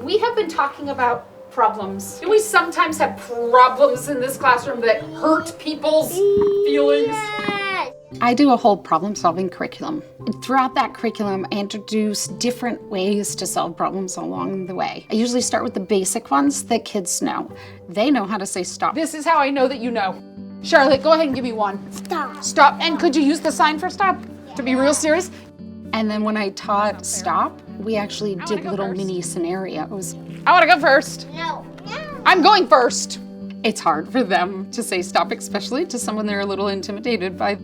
we have been talking about problems. Do we sometimes have problems in this classroom that hurt people's feelings? Yes. I do a whole problem-solving curriculum. And throughout that curriculum, I introduce different ways to solve problems along the way. I usually start with the basic ones that kids know. They know how to say stop. This is how I know that you know. Charlotte, go ahead and give me one. Stop. Stop, and could you use the sign for stop? To be real serious? And then when I taught stop, we actually did go little first. mini scenarios. I wanna go first. No. I'm going first. It's hard for them to say stop, especially to someone they're a little intimidated by.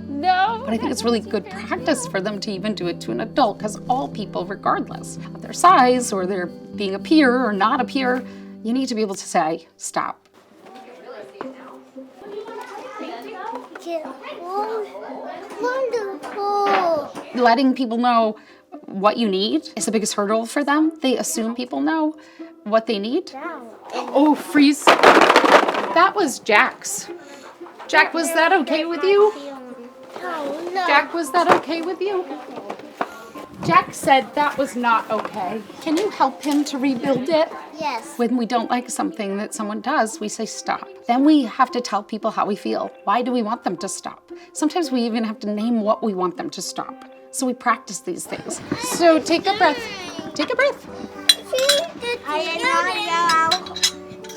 No. But I think it's really good practice for them to even do it to an adult, because all people, regardless of their size or their being a peer or not a peer, you need to be able to say stop. Wonderful. Letting people know what you need is the biggest hurdle for them. They assume people know what they need. Oh, freeze. That was Jack's. Jack, was that okay with you? Oh, no. Jack, was that okay with you? Jack said that was not okay. Can you help him to rebuild it? Yes. When we don't like something that someone does, we say stop. Then we have to tell people how we feel. Why do we want them to stop? Sometimes we even have to name what we want them to stop. So we practice these things. So take a breath. Take a breath.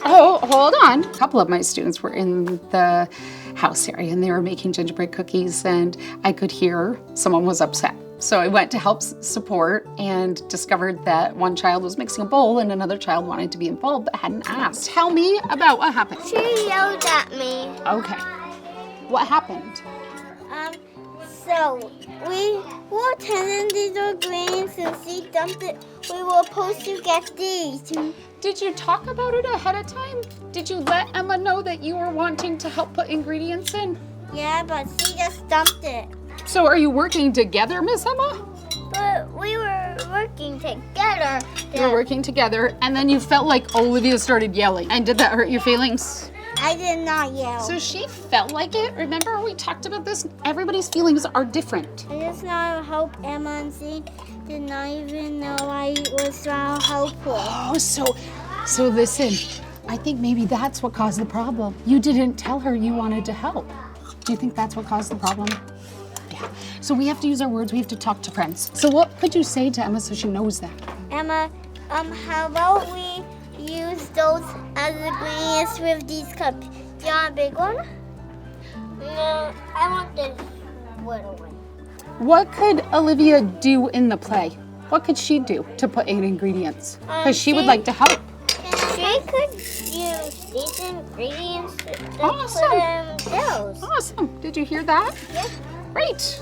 Oh, hold on. A couple of my students were in the house area and they were making gingerbread cookies, and I could hear someone was upset. So I went to help support and discovered that one child was mixing a bowl and another child wanted to be involved but hadn't asked. Tell me about what happened. She yelled at me. Okay. What happened? So we were attending these ingredients and she dumped it. We were supposed to get these. Did you talk about it ahead of time? Did you let Emma know that you were wanting to help put ingredients in? Yeah, but she just dumped it. So are you working together, Miss Emma? But we were working together. You were working together, and then you felt like Olivia started yelling. And did that hurt your feelings? I did not yell. So she felt like it. Remember we talked about this? Everybody's feelings are different. I just want to help Emma, and she did not even know I was trying to help her. Oh, so listen, I think maybe that's what caused the problem. You didn't tell her you wanted to help. Do you think that's what caused the problem? Yeah. So we have to use our words. We have to talk to friends. So what could you say to Emma so she knows that? Emma, how about we use those as ingredients with these cups? Do you want a big one? No, I want this little one. What could Olivia do in the play? What could she do to put in ingredients? Because she would like to help. She could use these ingredients to Awesome. put in those. Awesome. Did you hear that? Yeah. Great.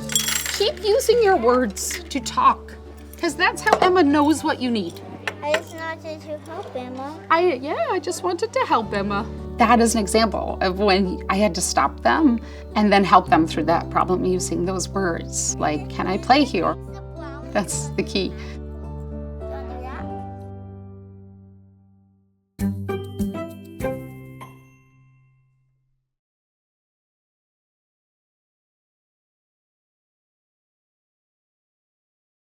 Keep using your words to talk, because that's how Emma knows what you need. I just wanted to help Emma. I just wanted to help Emma. That is an example of when I had to stop them and then help them through that problem using those words. Like, can I play here? That's the key.